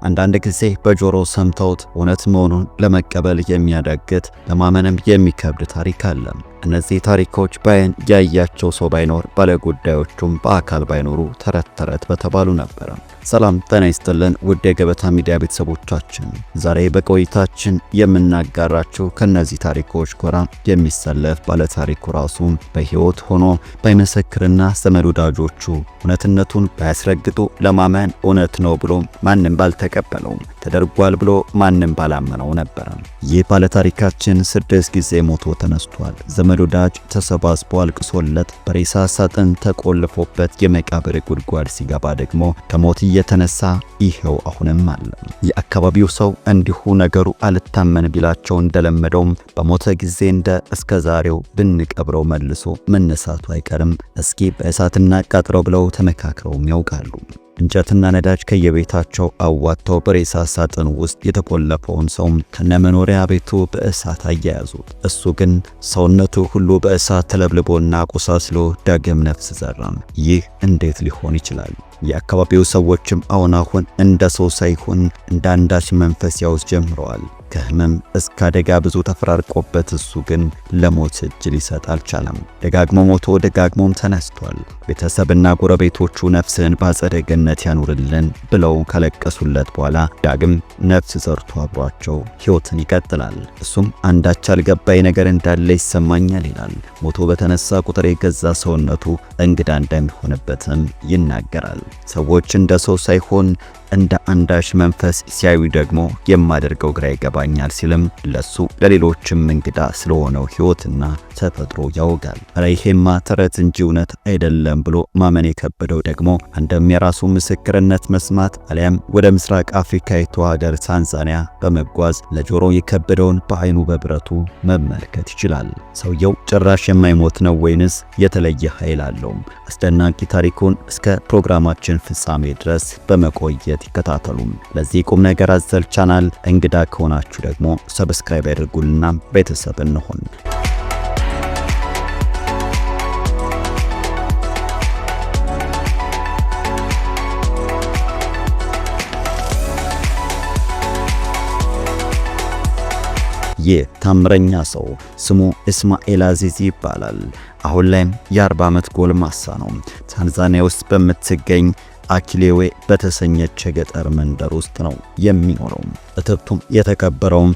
አንዳንድ ጊዜ በጆሮ ሰምተውት እውነት መሆኑን ለመቀበል የሚያዳግት ለማመንም የሚከብድ ታሪክ አለ። እነዚህ ታሪኮች በአይን ያያቸው ሰው ባይኖር ባለጉዳዮቹም በአካል ባይኖሩ ተረት ተረት በተባሉ ነበር። ሰላም ጤና ይስጥልን ውድ የገበታ ሚዲያ ቤተሰቦቻችን፣ ዛሬ በቆይታችን የምናጋራችሁ ከነዚህ ታሪኮች ጎራ የሚሰለፍ ባለታሪኩ ራሱ በሕይወት ሆኖ ባይመሰክርና ዘመድ ወዳጆቹ እውነትነቱን ባያስረግጡ ለማመን እውነት ነው ብሎ ማንም ባልተቀበለው ተደርጓል ብሎ ማንም ባላመነው ነበር። ይህ ባለታሪካችን 6 ጊዜ ሞቶ ተነስቷል። ዘመድ ወዳጅ ተሰባስቦ አልቅሶለት በሬሳ ሳጥን ተቆልፎበት የመቃብር ጉድጓድ ሲገባ ደግሞ ከሞት የተነሳ ይሄው አሁንም አለ። የአካባቢው ሰው እንዲሁ ነገሩ አልታመን ቢላቸው እንደለመደው በሞተ ጊዜ እንደ እስከዛሬው ብንቀብረው መልሶ መነሳቱ አይቀርም፣ እስኪ በእሳትና ቃጥረው ብለው ተመካክረውም ያውቃሉ። እንጨትና ነዳጅ ከየቤታቸው አዋጥተው በሬሳ ሳጥን ውስጥ የተቆለፈውን ሰው ከነመኖሪያ ቤቱ በእሳት አያያዙት። እሱ ግን ሰውነቱ ሁሉ በእሳት ተለብልቦና ቆሳስሎ ዳግም ነፍስ ዘራም። ይህ እንዴት ሊሆን ይችላል? የአካባቢው ሰዎችም አሁን እንደ ሰው ሳይሆን እንደ አንዳች መንፈስ ያውስ ጀምረዋል። ከህመም እስከ አደጋ ብዙ ተፈራርቆበት እሱ ግን ለሞት እጅ ሊሰጥ አልቻለም። ደጋግሞ ሞቶ ደጋግሞም ተነስቷል። ቤተሰብና ጎረቤቶቹ ነፍስን በአጸደ ገነት ያኑርልን ብለው ከለቀሱለት በኋላ ዳግም ነፍስ ዘርቶ አብሯቸው ሕይወትን ይቀጥላል። እሱም አንዳች አልገባኝ ነገር እንዳለ ይሰማኛል ይላል። ሞቶ በተነሳ ቁጥር የገዛ ሰውነቱ እንግዳ እንደሚሆንበትም ይናገራል። ሰዎች እንደ ሰው ሳይሆን እንደ አንዳች መንፈስ ሲያዩ ደግሞ የማደርገው ግራ ይገባኛል ሲልም ለሱ ለሌሎችም እንግዳ ስለሆነው ሕይወትና ተፈጥሮ ያወጋል። ይሄማ ተረት እንጂ እውነት አይደለም ብሎ ማመን የከበደው ደግሞ አንድም የራሱ ምስክርነት መስማት አሊያም ወደ ምስራቅ አፍሪካዊቷ ሀገር ታንዛኒያ በመጓዝ ለጆሮ የከበደውን በአይኑ በብረቱ መመልከት ይችላል። ሰውየው ጭራሽ የማይሞት ነው ወይንስ የተለየ ኃይል አለው? አስደናቂ ታሪኩን እስከ ፕሮግራማችን ፍጻሜ ድረስ በመቆየት ይከታተሉ። ለዚህ ቁም ነገር አዘል ቻናል እንግዳ ከሆናችሁ ደግሞ ሰብስክራይብ ያድርጉልና ቤተሰብ እንሆን። ይህ ታምረኛ ሰው ስሙ እስማኤል አዚዚ ይባላል። አሁን ላይም የ40 ዓመት ጎልማሳ ነው። ታንዛኒያ ውስጥ በምትገኝ አኪሌዌ በተሰኘች የገጠር መንደር ውስጥ ነው የሚኖረው። እትብቱም የተከበረውም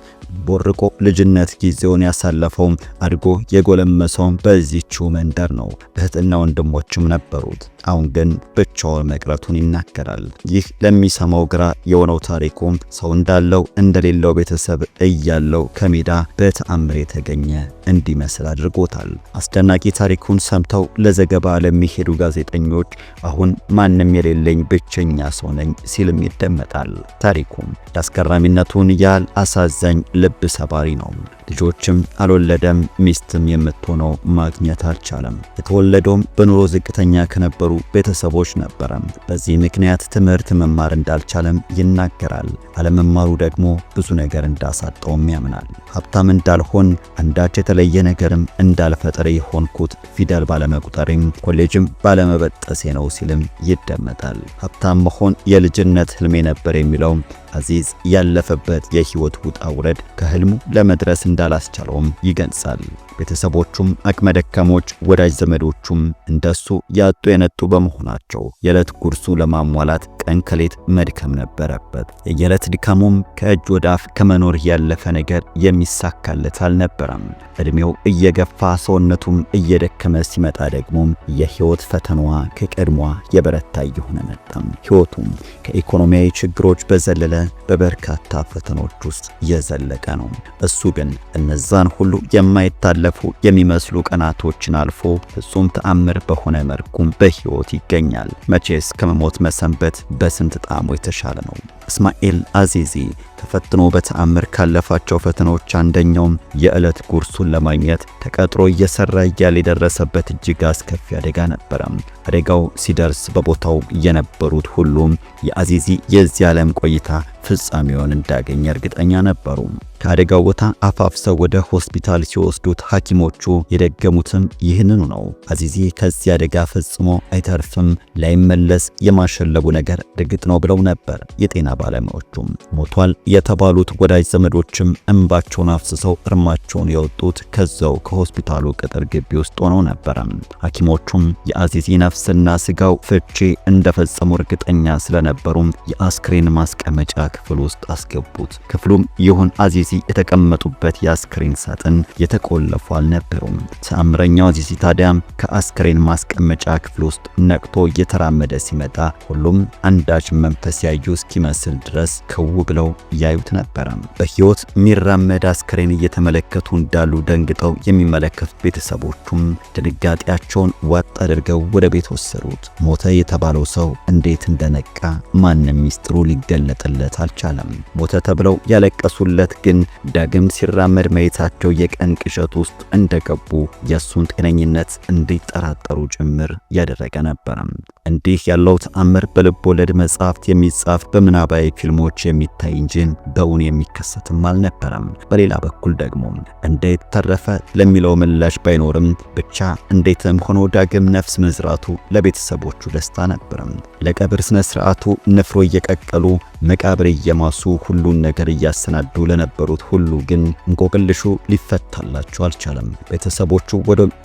ቦርቆ ልጅነት ጊዜውን ያሳለፈው አድጎ የጎለመሰው በዚህችው መንደር ነው። እህትና ወንድሞችም ነበሩት። አሁን ግን ብቻውን መቅረቱን ይናገራል። ይህ ለሚሰማው ግራ የሆነው ታሪኩ ሰው እንዳለው እንደሌለው ቤተሰብ እያለው ከሜዳ በተአምር የተገኘ እንዲመስል አድርጎታል። አስደናቂ ታሪኩን ሰምተው ለዘገባ ለሚሄዱ ጋዜጠኞች አሁን ማንም የሌለኝ ብቸኛ ሰው ነኝ ሲልም ይደመጣል። ታሪኩም አስገራሚነቱን ያህል አሳዛኝ ልብ ሰባሪ ነው። ልጆችም አልወለደም፣ ሚስትም የምትሆነው ማግኘት አልቻለም። የተወለደውም በኑሮ ዝቅተኛ ከነበሩ ቤተሰቦች ነበረ። በዚህ ምክንያት ትምህርት መማር እንዳልቻለም ይናገራል። አለመማሩ ደግሞ ብዙ ነገር እንዳሳጣውም ያምናል። ሀብታም እንዳልሆን አንዳች የተለየ ነገርም እንዳልፈጠረ የሆንኩት ፊደል ባለመቁጠሬም ኮሌጅም ባለመበጠሴ ነው ሲልም ይደመጣል። ሀብታም መሆን የልጅነት ህልሜ ነበር የሚለው አዚዝ ያለፈበት የህይወት ውጣ ውረድ ከህልሙ ለመድረስ እንዳላስቻለውም ይገልጻል። ቤተሰቦቹም አቅመ ደካሞች፣ ወዳጅ ዘመዶቹም እንደሱ ያጡ የነጡ በመሆናቸው የዕለት ጉርሱ ለማሟላት ቀን ከሌት መድከም ነበረበት። የየዕለት ድካሙም ከእጅ ወደ አፍ ከመኖር ያለፈ ነገር የሚሳካለት አልነበረም። እድሜው እየገፋ ሰውነቱም እየደከመ ሲመጣ ደግሞ የህይወት ፈተናዋ ከቀድሟ የበረታ እየሆነ መጣ። ህይወቱም ከኢኮኖሚያዊ ችግሮች በዘለለ በበርካታ ፈተናዎች ውስጥ የዘለቀ ነው። እሱ ግን እነዛን ሁሉ የማይታለፉ የሚመስሉ ቀናቶችን አልፎ ፍጹም ተአምር በሆነ መልኩም በህይወት ይገኛል። መቼስ ከመሞት መሰንበት በስንት ጣዕሙ የተሻለ ነው። እስማኤል አዚዚ ተፈትኖ በተአምር ካለፋቸው ፈተናዎች አንደኛው የዕለት ጉርሱን ለማግኘት ተቀጥሮ እየሰራ እያለ የደረሰበት እጅግ አስከፊ አደጋ ነበር። አደጋው ሲደርስ በቦታው የነበሩት ሁሉም የአዚዚ የዚህ ዓለም ቆይታ ፍጻሜውን እንዳገኘ እርግጠኛ ነበሩ። ከአደጋው ቦታ አፋፍሰው ወደ ሆስፒታል ሲወስዱት ሐኪሞቹ የደገሙትም ይህንኑ ነው። አዚዚ ከዚህ አደጋ ፈጽሞ አይተርፍም፣ ላይመለስ የማሸለቡ ነገር እርግጥ ነው ብለው ነበር የጤና ባለሙያዎቹም። ሞቷል የተባሉት ወዳጅ ዘመዶችም እንባቸውን አፍስሰው እርማቸውን የወጡት ከዛው ከሆስፒታሉ ቅጥር ግቢ ውስጥ ሆነው ነበር። ሐኪሞቹም የአዚዚ ነፍስና ስጋው ፍቺ እንደፈጸሙ እርግጠኛ ስለነበሩ የአስክሬን ማስቀመጫ ክፍል ውስጥ አስገቡት። ክፍሉም ይሁን አዚዚ የተቀመጡበት የአስክሬን ሳጥን የተቆለፉ አልነበሩም። ተአምረኛው አዚዚ ታዲያም ከአስክሬን ማስቀመጫ ክፍል ውስጥ ነቅቶ እየተራመደ ሲመጣ ሁሉም አንዳች መንፈስ ያዩ እስኪመስል ድረስ ክው ብለው ያዩት ነበር። በሕይወት የሚራመድ አስክሬን እየተመለከቱ እንዳሉ ደንግጠው የሚመለከቱት ቤተሰቦቹም ድንጋጤያቸውን ዋጥ አድርገው ወደ ቤት ወሰዱት። ሞተ የተባለው ሰው እንዴት እንደነቃ ማንም ሚስጥሩ ሊገለጥለት አልቻለም። ሞተ ተብለው ያለቀሱለት ግን ዳግም ሲራመድ ማየታቸው የቀን ቅዠት ውስጥ እንደገቡ የሱን ጤነኝነት እንዲጠራጠሩ ጭምር ያደረገ ነበር። እንዲህ ያለው ተአምር በልብ ወለድ መጽሐፍት የሚጻፍ በምናባዊ ፊልሞች የሚታይ እንጂ በእውን የሚከሰትም አልነበረም። በሌላ በኩል ደግሞ እንዴት ተረፈ ለሚለው ምላሽ ባይኖርም ብቻ እንዴትም ሆኖ ዳግም ነፍስ መዝራቱ ለቤተሰቦቹ ደስታ ነበር። ለቀብር ስነ ስርዓቱ ንፍሮ እየቀቀሉ መቃብር እየማሱ ሁሉን ነገር እያሰናዱ ለነበሩት ሁሉ ግን እንቆቅልሹ ሊፈታላቸው አልቻለም።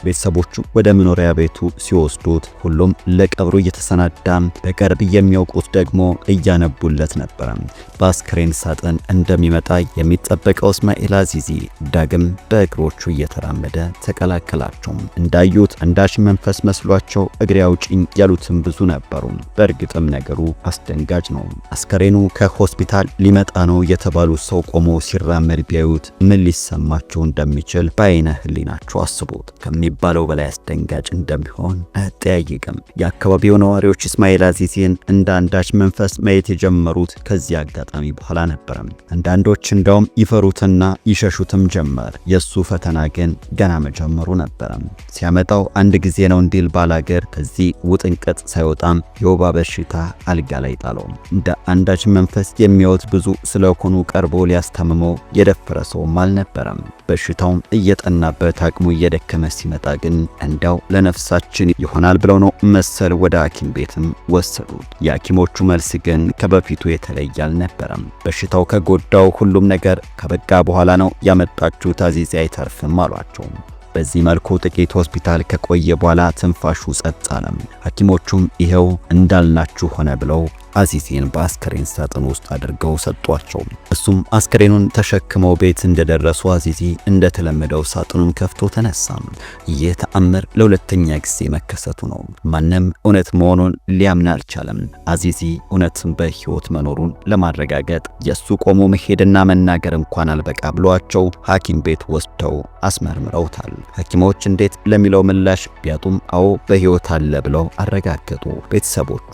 ቤተሰቦቹ ወደ መኖሪያ ቤቱ ሲወስዱት ሁሉም ለቀብሩ እየተሰናዳ በቅርብ የሚያውቁት ደግሞ እያነቡለት ነበር። በአስክሬን ሳጥን እንደሚመጣ የሚጠበቀው እስማኤል አዚዚ ዳግም በእግሮቹ እየተራመደ ተቀላቀላቸው። እንዳዩት አንዳች መንፈስ መስሏቸው እግሬ አውጪኝ ያሉትም ብዙ ነበሩ። በእርግጥም ነገሩ አስደንጋጭ ነው። አስከሬኑ ከሆስፒታል ሊመጣ ነው የተባሉ ሰው ቆሞ ሲራመድ ቢያዩት ምን ሊሰማቸው እንደሚችል በአይነ ህሊናቸው አስቡት። ከሚባለው በላይ አስደንጋጭ እንደሚሆን አያጠያይቅም። የአካባቢው ነዋሪዎች እስማኤል አዚዚን እንደ አንዳች መንፈስ ማየት የጀመሩት ከዚህ አጋጣሚ በኋላ ነበር። አንዳንዶች እንዳውም ይፈሩትና ይሸሹትም ጀመር። የሱ ፈተና ግን ገና መጀመሩ ነበር። ሲያመጣው አንድ ጊዜ ነው እንዲል ባላገር ከዚህ ውጥንቅጥ ሳይወጣም የወባ በሽታ አልጋ ላይ ጣለው። እንደ አንዳች መንፈስ የሚያዩት ብዙ ስለሆኑ ቀርቦ ሊያስታምመው የደፈረ ሰውም አልነበረም። በሽታውም እየጠናበት አቅሙ እየደከመ ሲመጣ ግን እንዳው ለነፍሳችን ይሆናል ብለው ነው መሰል ወደ ሐኪም ቤትም ወሰዱት። የሐኪሞቹ መልስ ግን ከበፊቱ የተለየ አልነበረም። በሽታው ከጎዳው ሁሉም ነገር ከበቃ በኋላ ነው ያመጣችሁት አዚዚ አይተርፍም አሏቸው። በዚህ መልኩ ጥቂት ሆስፒታል ከቆየ በኋላ ትንፋሹ ጸጥ አለ። ሐኪሞቹም ይሄው እንዳልናችሁ ሆነ ብለው አዚዚን በአስክሬን ሳጥን ውስጥ አድርገው ሰጧቸው። እሱም አስክሬኑን ተሸክመው ቤት እንደደረሱ አዚዚ እንደተለመደው ሳጥኑን ከፍቶ ተነሳ። ይህ ተአምር ለሁለተኛ ጊዜ መከሰቱ ነው። ማንም እውነት መሆኑን ሊያምን አልቻለም። አዚዚ እውነትም በሕይወት መኖሩን ለማረጋገጥ የሱ ቆሞ መሄድና መናገር እንኳን አልበቃ ብሏቸው ሐኪም ቤት ወስደው አስመርምረውታል። ሐኪሞች እንዴት ለሚለው ምላሽ ቢያጡም አዎ በሕይወት አለ ብለው አረጋገጡ። ቤተሰቦቹ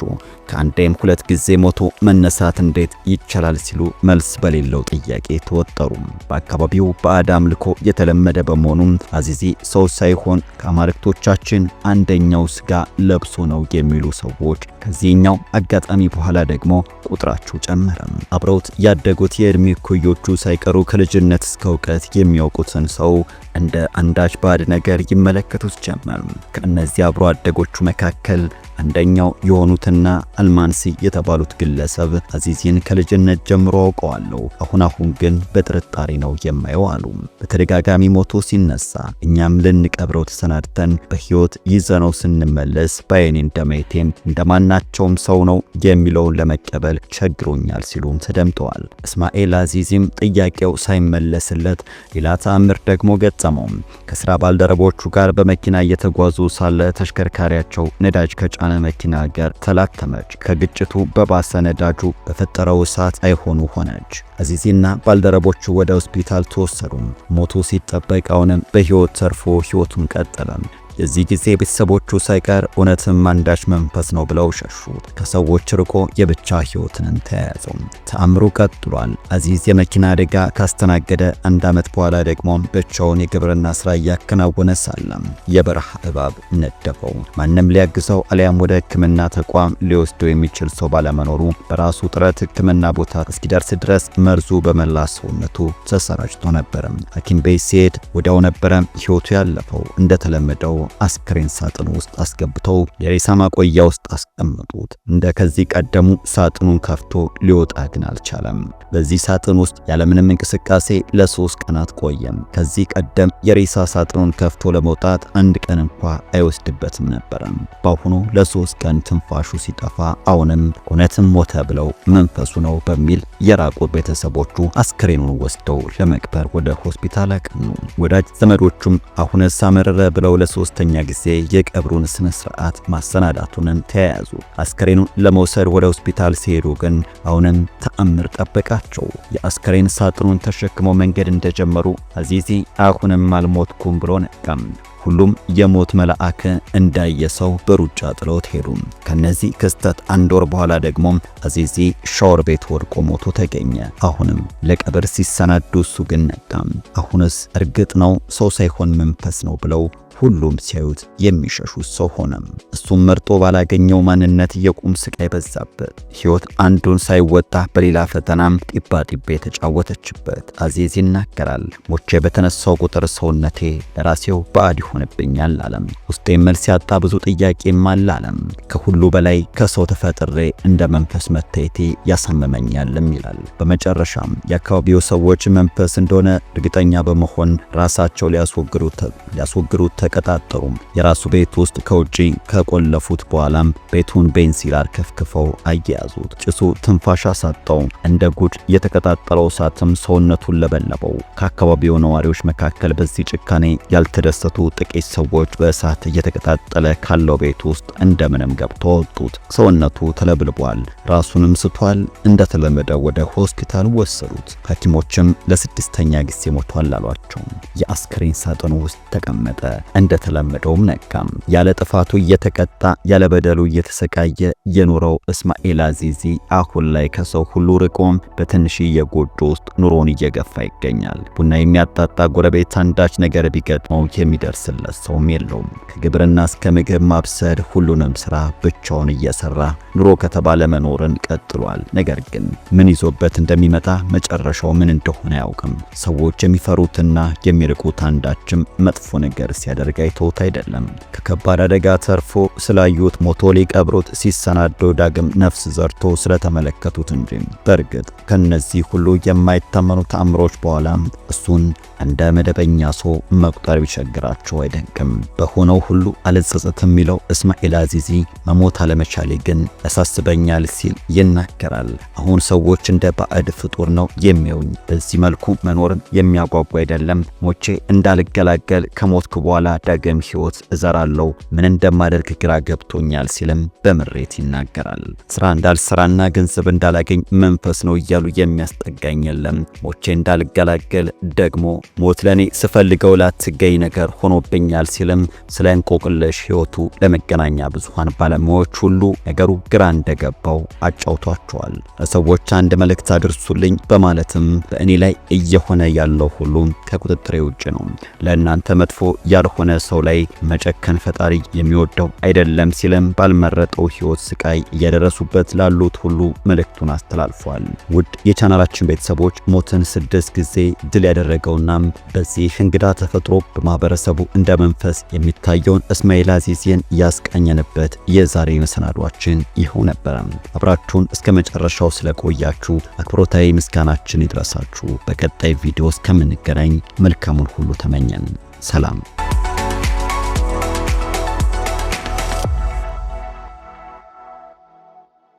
ከአንዴም ሁለት ጊዜ ሞቶ መነሳት እንዴት ይቻላል ሲሉ መልስ በሌለው ጥያቄ ተወጠሩ። በአካባቢው ባዕድ አምልኮ የተለመደ በመሆኑ አዚዚ ሰው ሳይሆን ከአማልክቶቻችን አንደኛው ስጋ ለብሶ ነው የሚሉ ሰዎች ከዚህኛው አጋጣሚ በኋላ ደግሞ ቁጥራቸው ጨመረ። አብረውት ያደጉት የእድሜ እኩዮቹ ሳይቀሩ ከልጅነት እስከ እውቀት የሚያውቁትን ሰው እንደ አንዳች ባዕድ ነገር ይመለከቱት ጀመር። ከእነዚህ አብሮ አደጎቹ መካከል አንደኛው የሆኑትና አልማንሲ የተባሉት ግለሰብ አዚዚን ከልጅነት ጀምሮ አውቀዋለሁ፣ አሁን ግን በጥርጣሬ ነው የማየው አሉ። በተደጋጋሚ ሞቶ ሲነሳ እኛም ልንቀብረው ተሰናድተን በሕይወት ይዘነው ስንመለስ በአይኔ እንደማየቴም እንደማናቸውም ሰው ነው የሚለውን ለመቀበል ቸግሮኛል ሲሉም ተደምጠዋል። እስማኤል አዚዚም ጥያቄው ሳይመለስለት ሌላ ተአምር ደግሞ ገጠመው። ከስራ ባልደረቦቹ ጋር በመኪና እየተጓዙ ሳለ ተሽከርካሪያቸው ነዳጅ ከጫነ መኪና ጋር ተላተመች። ከግጭቱ በባሰ ነዳጁ በፈጠረው እሳት አይሆኑ ሆነች። አዚዚና ባልደረቦቹ ወደ ሆስፒታል ተወሰዱ። ሞቱ ሲጠበቅ አሁንም በሕይወት ተርፎ ሕይወቱን ቀጠለ። የዚህ ጊዜ ቤተሰቦቹ ሳይቀር እውነትም አንዳች መንፈስ ነው ብለው ሸሹት። ከሰዎች ርቆ የብቻ ሕይወትን ተያያዘው። ተአምሩ ቀጥሏል። አዚዝ የመኪና አደጋ ካስተናገደ 1 ዓመት በኋላ ደግሞ ብቻውን የግብርና ስራ እያከናወነ ሳለ የበረሃ እባብ ነደፈው። ማንም ሊያግዘው አሊያም ወደ ሕክምና ተቋም ሊወስደው የሚችል ሰው ባለመኖሩ በራሱ ጥረት ሕክምና ቦታ እስኪደርስ ድረስ መርዙ በመላ ሰውነቱ ተሰራጭቶ ነበር። ሐኪም ቤት ሲሄድ ወዲያው ነበረ ሕይወቱ ያለፈው። እንደተለመደው አስክሬን ሳጥን ውስጥ አስገብተው የሬሳ ማቆያ ውስጥ አስቀመጡት። እንደ ከዚህ ቀደሙ ሳጥኑን ከፍቶ ሊወጣ ግን አልቻለም። በዚህ ሳጥን ውስጥ ያለምንም እንቅስቃሴ ለ3 ቀናት ቆየም። ከዚህ ቀደም የሬሳ ሳጥኑን ከፍቶ ለመውጣት 1 ቀን እንኳ አይወስድበትም ነበር። በአሁኑ ለ3 ቀን ትንፋሹ ሲጠፋ አሁንም እውነትም ሞተ ብለው መንፈሱ ነው በሚል የራቁ ቤተሰቦቹ አስክሬኑን ወስደው ለመቅበር ወደ ሆስፒታል አቀኑ። ወዳጅ ዘመዶቹም አሁንስ አመረረ ብለው ለ3ኛ ጊዜ የቀብሩን ስነ ስርዓት ማሰናዳቱን ተያያዙ። አስክሬኑን ለመውሰድ ወደ ሆስፒታል ሲሄዱ ግን አሁንም ተአምር ጠበቃቸው። የአስክሬን ሳጥኑን ተሸክመው መንገድ እንደጀመሩ አዚዚ አሁንም አልሞትኩም ብሎ ነቃም። ሁሉም የሞት መልአክ እንዳየሰው በሩጫ ጥለውት ሄዱ። ከነዚህ ክስተት 1 ወር በኋላ ደግሞ አዚዚ ሻወር ቤት ወድቆ ሞቶ ተገኘ። አሁንም ለቀብር ሲሰናዱ እሱ ግን ነቃም። አሁንስ እርግጥ ነው ሰው ሳይሆን መንፈስ ነው ብለው ሁሉም ሲያዩት የሚሸሹት ሰው ሆነ። እሱም መርጦ ባላገኘው ማንነት የቁም ስቃይ በዛበት። ሕይወት አንዱን ሳይወጣ በሌላ ፈተናም ጢባ የተጫወተችበት። አዚዝ ይናገራል። ሞቼ በተነሳው ቁጥር ሰውነቴ ለራሴው ባዕድ ይሆንብኛል አለም። ውስጤ መልስ ያጣ ብዙ ጥያቄም አለ አለም። ከሁሉ በላይ ከሰው ተፈጥሬ እንደ መንፈስ መታየቴ ያሳመመኛልም ይላል። በመጨረሻም የአካባቢው ሰዎች መንፈስ እንደሆነ እርግጠኛ በመሆን ራሳቸው ሊያስወግሩት ተቀጣጠሩ። የራሱ ቤት ውስጥ ከውጪ ከቆለፉት በኋላም ቤቱን ቤንዚል አርከፍክፈው አያያዙት። ጭሱ ትንፋሽ አሳጣው። እንደ ጉድ የተቀጣጠለው እሳትም ሰውነቱን ለበለበው። ከአካባቢው ነዋሪዎች መካከል በዚህ ጭካኔ ያልተደሰቱ ጥቂት ሰዎች በእሳት እየተቀጣጠለ ካለው ቤት ውስጥ እንደምንም ገብተው ወጡት። ሰውነቱ ተለብልቧል፣ ራሱንም ስቷል። እንደተለመደው ወደ ሆስፒታል ወሰዱት። ሐኪሞችም ለ6ኛ ጊዜ ሞቷል አሏቸው። የአስክሬን ሳጥኑ ውስጥ ተቀመጠ። እንደተለመደውም ነቃም። ያለ ጥፋቱ እየተቀጣ ያለ በደሉ እየተሰቃየ የኖረው እስማኤል አዚዚ አሁን ላይ ከሰው ሁሉ ርቆም በትንሽዬ ጎጆ ውስጥ ኑሮን እየገፋ ይገኛል። ቡና የሚያጣጣ ጎረቤት አንዳች ነገር ቢገጥመው የሚደርስለት ሰውም የለውም። ከግብርና እስከ ምግብ ማብሰል ሁሉንም ስራ ብቻውን እየሰራ ኑሮ ከተባለ መኖርን ቀጥሏል። ነገር ግን ምን ይዞበት እንደሚመጣ መጨረሻው ምን እንደሆነ አያውቅም። ሰዎች የሚፈሩትና የሚርቁት አንዳችም መጥፎ ነገር ሲያደርግ አይተውት አይደለም። ከከባድ አደጋ ተርፎ ስላዩት ሞቶ ሊቀብሩት ሲሰናዶ ዳግም ነፍስ ዘርቶ ስለተመለከቱት እንጂ። በእርግጥ ከነዚህ ሁሉ የማይታመኑ ተአምሮች በኋላ እሱን እንደ መደበኛ ሰው መቁጠር ቢቸግራቸው አይደንቅም። በሆነው ሁሉ አልጸጸትም የሚለው እስማኤል አዚዚ መሞት አለመቻሌ ግን ያሳስበኛል ሲል ይናገራል። አሁን ሰዎች እንደ ባዕድ ፍጡር ነው የሚያዩኝ። በዚህ መልኩ መኖርን የሚያጓጓ አይደለም። ሞቼ እንዳልገላገል ከሞትኩ በኋላ ዳግም ሕይወት እዘራለሁ። ምን እንደማደርግ ግራ ገብቶኛል ሲልም በምሬት ይናገራል። ስራ እንዳልሰራና ገንዘብ እንዳላገኝ መንፈስ ነው እያሉ የሚያስጠጋኝ የለም። ሞቼ እንዳልገላገል ደግሞ ሞት ለኔ ስፈልገው ላትገኝ ነገር ሆኖብኛል ሲልም ስለ እንቆቅልሽ ሕይወቱ ለመገናኛ ብዙሃን ባለሙያዎች ሁሉ ነገሩ ግራ እንደገባው አጫውቷቸዋል። ለሰዎች አንድ መልእክት አድርሱልኝ በማለትም በእኔ ላይ እየሆነ ያለው ሁሉ ከቁጥጥሬ ውጭ ነው። ለእናንተ መጥፎ ያልሆነ ሰው ላይ መጨከን ፈጣሪ የሚወደው አይደለም ሲልም ባልመረጠው ሕይወት ስቃይ እያደረሱበት ላሉት ሁሉ መልእክቱን አስተላልፏል። ውድ የቻናላችን ቤተሰቦች ሞትን 6 ጊዜ ድል ያደረገውና በዚህ እንግዳ ተፈጥሮ በማህበረሰቡ እንደ መንፈስ የሚታየውን እስማኤል አዚዝን ያስቃኘንበት የዛሬ መሰናዷችን ይኸው ነበር። አብራችሁን እስከ መጨረሻው ስለቆያችሁ አክብሮታዊ ምስጋናችን ይድረሳችሁ። በቀጣይ ቪዲዮ እስከምንገናኝ መልካሙን ሁሉ ተመኘን። ሰላም።